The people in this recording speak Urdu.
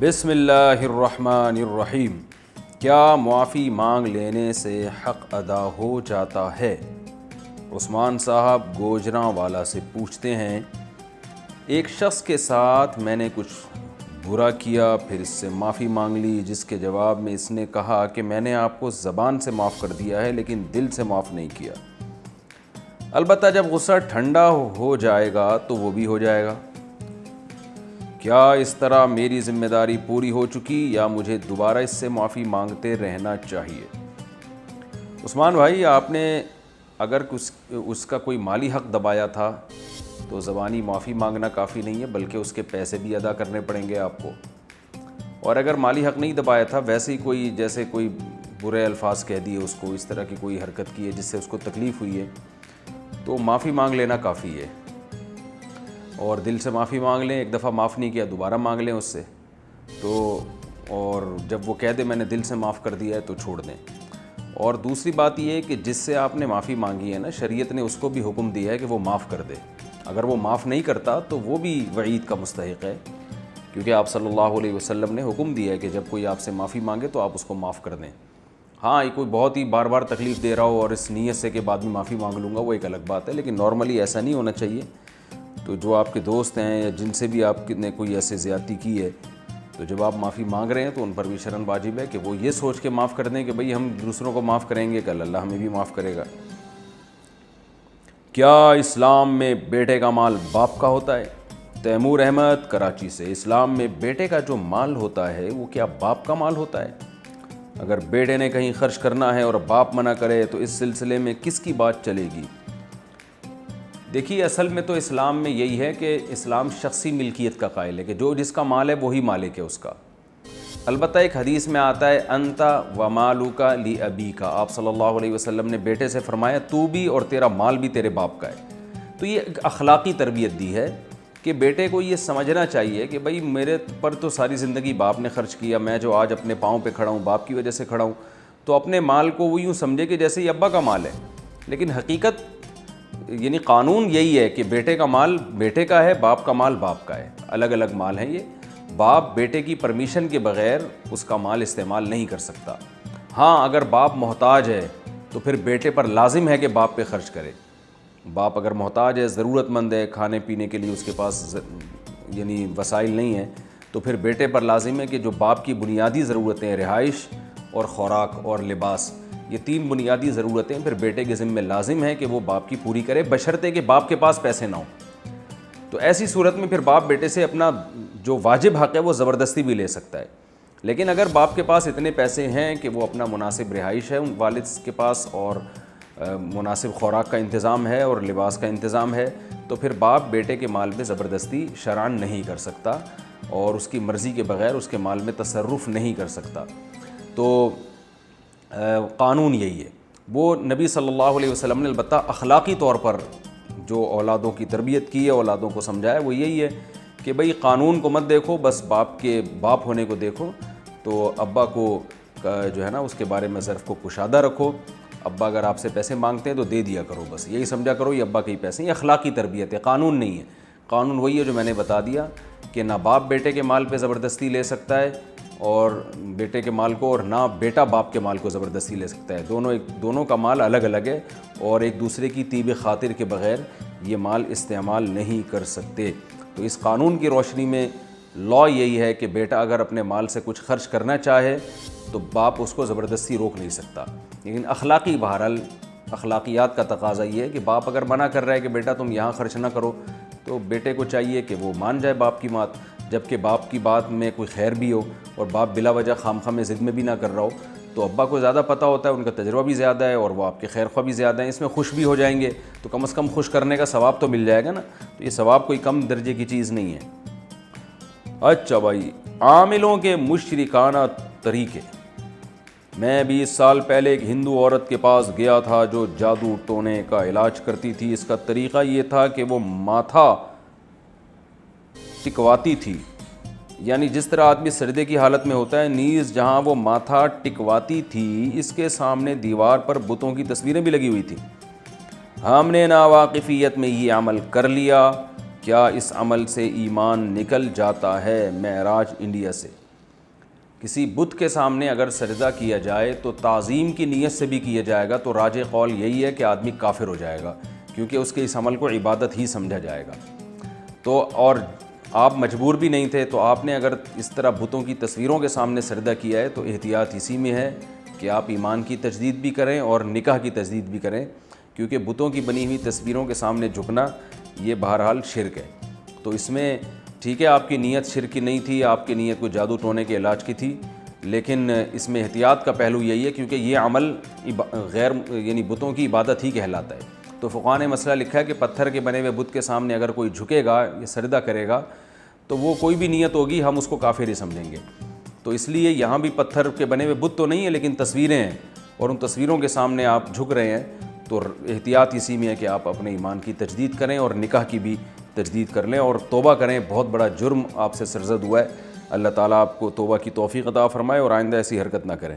بسم اللہ الرحمن الرحیم۔ کیا معافی مانگ لینے سے حق ادا ہو جاتا ہے؟ عثمان صاحب گوجراں والا سے پوچھتے ہیں، ایک شخص کے ساتھ میں نے کچھ برا کیا، پھر اس سے معافی مانگ لی، جس کے جواب میں اس نے کہا کہ میں نے آپ کو زبان سے معاف کر دیا ہے لیکن دل سے معاف نہیں کیا۔ البتہ جب غصہ ٹھنڈا ہو جائے گا تو وہ بھی ہو جائے گا۔ کیا اس طرح میری ذمہ داری پوری ہو چکی یا مجھے دوبارہ اس سے معافی مانگتے رہنا چاہیے؟ عثمان بھائی، آپ نے اگر اس کا کوئی مالی حق دبایا تھا تو زبانی معافی مانگنا کافی نہیں ہے، بلکہ اس کے پیسے بھی ادا کرنے پڑیں گے آپ کو۔ اور اگر مالی حق نہیں دبایا تھا، ویسے ہی جیسے کوئی برے الفاظ کہہ دیے اس کو، اس طرح کی کوئی حرکت کی ہے جس سے اس کو تکلیف ہوئی ہے، تو معافی مانگ لینا کافی ہے۔ اور دل سے معافی مانگ لیں، ایک دفعہ معاف نہیں کیا دوبارہ مانگ لیں اس سے، اور جب وہ کہہ دے میں نے دل سے معاف کر دیا ہے تو چھوڑ دیں۔ اور دوسری بات یہ ہے کہ جس سے آپ نے معافی مانگی ہے نا، شریعت نے اس کو بھی حکم دیا ہے کہ وہ معاف کر دے۔ اگر وہ معاف نہیں کرتا تو وہ بھی وعید کا مستحق ہے، کیونکہ آپ صلی اللہ علیہ وسلم نے حکم دیا ہے کہ جب کوئی آپ سے معافی مانگے تو آپ اس کو معاف کر دیں۔ ہاں، کوئی بہت ہی بار بار تکلیف دے رہا ہو اور اس نیت سے کہ بعد میں معافی مانگ لوں گا، وہ ایک الگ بات ہے، لیکن نارملی ایسا نہیں ہونا چاہیے۔ تو جو آپ کے دوست ہیں یا جن سے بھی آپ نے کوئی ایسے زیادتی کی ہے، تو جب آپ معافی مانگ رہے ہیں تو ان پر بھی شرن واجب ہے کہ وہ یہ سوچ کے معاف کر دیں کہ بھئی ہم دوسروں کو معاف کریں گے، کل اللہ ہمیں بھی معاف کرے گا۔ کیا اسلام میں بیٹے کا مال باپ کا ہوتا ہے؟ تیمور احمد کراچی سے، اسلام میں بیٹے کا جو مال ہوتا ہے وہ کیا باپ کا مال ہوتا ہے؟ اگر بیٹے نے کہیں خرچ کرنا ہے اور باپ منع کرے تو اس سلسلے میں کس کی بات چلے گی؟ دیکھیے، اصل میں تو اسلام میں یہی ہے کہ اسلام شخصی ملکیت کا قائل ہے کہ جو جس کا مال ہے وہی مالک ہے اس کا۔ البتہ ایک حدیث میں آتا ہے انت و مالک لابیک، آپ صلی اللہ علیہ وسلم نے بیٹے سے فرمایا تو بھی اور تیرا مال بھی تیرے باپ کا ہے۔ تو یہ ایک اخلاقی تربیت دی ہے کہ بیٹے کو یہ سمجھنا چاہیے کہ بھئی میرے پر تو ساری زندگی باپ نے خرچ کیا، میں جو آج اپنے پاؤں پہ کھڑا ہوں باپ کی وجہ سے کھڑا ہوں، تو اپنے مال کو وہ یوں سمجھے کہ جیسے یہ ابا کا مال ہے۔ لیکن حقیقت یعنی قانون یہی ہے کہ بیٹے کا مال بیٹے کا ہے، باپ کا مال باپ کا ہے، الگ الگ مال ہیں یہ۔ باپ بیٹے کی پرمیشن کے بغیر اس کا مال استعمال نہیں کر سکتا۔ ہاں، اگر باپ محتاج ہے تو پھر بیٹے پر لازم ہے کہ باپ پہ خرچ کرے۔ باپ اگر محتاج ہے، ضرورت مند ہے، کھانے پینے کے لیے اس کے پاس یعنی وسائل نہیں ہیں، تو پھر بیٹے پر لازم ہے کہ جو باپ کی بنیادی ضرورتیں، رہائش اور خوراک اور لباس، یہ تین بنیادی ضرورتیں پھر بیٹے کے ذمہ لازم ہے کہ وہ باپ کی پوری کرے، بشرطے کہ باپ کے پاس پیسے نہ ہوں۔ تو ایسی صورت میں پھر باپ بیٹے سے اپنا جو واجب حق ہے وہ زبردستی بھی لے سکتا ہے۔ لیکن اگر باپ کے پاس اتنے پیسے ہیں کہ وہ اپنا مناسب رہائش ہے ان والد کے پاس، اور مناسب خوراک کا انتظام ہے اور لباس کا انتظام ہے، تو پھر باپ بیٹے کے مال میں زبردستی شرعاً نہیں کر سکتا اور اس کی مرضی کے بغیر اس کے مال میں تصرف نہیں کر سکتا۔ تو قانون یہی ہے۔ وہ نبی صلی اللہ علیہ وسلم نے البتہ اخلاقی طور پر جو اولادوں کی تربیت کی ہے، اولادوں کو سمجھایا، وہ یہی ہے کہ بھئی قانون کو مت دیکھو، بس باپ کے باپ ہونے کو دیکھو۔ تو ابا کو جو ہے نا اس کے بارے میں ظرف کو کشادہ رکھو، ابا اگر آپ سے پیسے مانگتے ہیں تو دے دیا کرو، بس یہی سمجھا کرو یہ ابا کے ہی پیسے ہیں۔ یہ اخلاقی تربیت ہے، قانون نہیں ہے۔ قانون وہی ہے جو میں نے بتا دیا کہ نہ باپ بیٹے کے مال پہ زبردستی لے سکتا ہے اور بیٹے کے مال کو، اور نہ بیٹا باپ کے مال کو زبردستی لے سکتا ہے۔ دونوں کا مال الگ الگ ہے اور ایک دوسرے کی طیب خاطر کے بغیر یہ مال استعمال نہیں کر سکتے۔ تو اس قانون کی روشنی میں لاء یہی ہے کہ بیٹا اگر اپنے مال سے کچھ خرچ کرنا چاہے تو باپ اس کو زبردستی روک نہیں سکتا۔ لیکن اخلاقی بہرحال اخلاقیات کا تقاضا یہ ہے کہ باپ اگر منع کر رہا ہے کہ بیٹا تم یہاں خرچ نہ کرو، تو بیٹے کو چاہیے کہ وہ مان جائے باپ کی بات، جبکہ باپ کی بات میں کوئی خیر بھی ہو اور باپ بلا وجہ خامخواہ میں ضد میں بھی نہ کر رہا ہو، تو ابا کو زیادہ پتہ ہوتا ہے، ان کا تجربہ بھی زیادہ ہے اور وہ آپ کے خیر خواہ بھی زیادہ ہیں، اس میں خوش بھی ہو جائیں گے، تو کم از کم خوش کرنے کا ثواب تو مل جائے گا نا۔ تو یہ ثواب کوئی کم درجے کی چیز نہیں ہے۔ اچھا بھائی، عاملوں کے مشرکانہ طریقے۔ میں 20 سال پہلے ایک ہندو عورت کے پاس گیا تھا جو جادو ٹونے کا علاج کرتی تھی۔ اس کا طریقہ یہ تھا کہ وہ ماتھا ٹکواتی تھی، یعنی جس طرح آدمی سجدے کی حالت میں ہوتا ہے، نیز جہاں وہ ماتھا ٹکواتی تھی اس کے سامنے دیوار پر بتوں کی تصویریں بھی لگی ہوئی تھیں۔ ہم نے ناواقفیت میں یہ عمل کر لیا، کیا اس عمل سے ایمان نکل جاتا ہے؟ معراج انڈیا سے۔ کسی بت کے سامنے اگر سجدہ کیا جائے تو تعظیم کی نیت سے بھی کیا جائے گا تو راجح قول یہی ہے کہ آدمی کافر ہو جائے گا، کیونکہ اس کے اس عمل کو عبادت ہی سمجھا جائے گا۔ تو اور آپ مجبور بھی نہیں تھے، تو آپ نے اگر اس طرح بتوں کی تصویروں کے سامنے سجدہ کیا ہے تو احتیاط اسی میں ہے کہ آپ ایمان کی تجدید بھی کریں اور نکاح کی تجدید بھی کریں، کیونکہ بتوں کی بنی ہوئی تصویروں کے سامنے جھکنا یہ بہرحال شرک ہے۔ تو اس میں ٹھیک ہے آپ کی نیت شرک کی نہیں تھی، آپ کی نیت کو جادو ٹونے کے علاج کی تھی، لیکن اس میں احتیاط کا پہلو یہی ہے کیونکہ یہ عمل غیر یعنی بتوں کی عبادت ہی کہلاتا ہے۔ تو فقہاء نے مسئلہ لکھا ہے کہ پتھر کے بنے ہوئے بت کے سامنے اگر کوئی جھکے گا یا سجدہ کرے گا تو وہ کوئی بھی نیت ہوگی ہم اس کو کافر ہی سمجھیں گے۔ تو اس لیے یہاں بھی پتھر کے بنے ہوئے بت تو نہیں ہے لیکن تصویریں ہیں، اور ان تصویروں کے سامنے آپ جھک رہے ہیں تو احتیاط اسی میں ہے کہ آپ اپنے ایمان کی تجدید کریں اور نکاح کی بھی تجدید کر لیں اور توبہ کریں۔ بہت بڑا جرم آپ سے سرزد ہوا ہے، اللہ تعالیٰ آپ کو توبہ کی توفیق عطا فرمائے اور آئندہ ایسی حرکت نہ کریں۔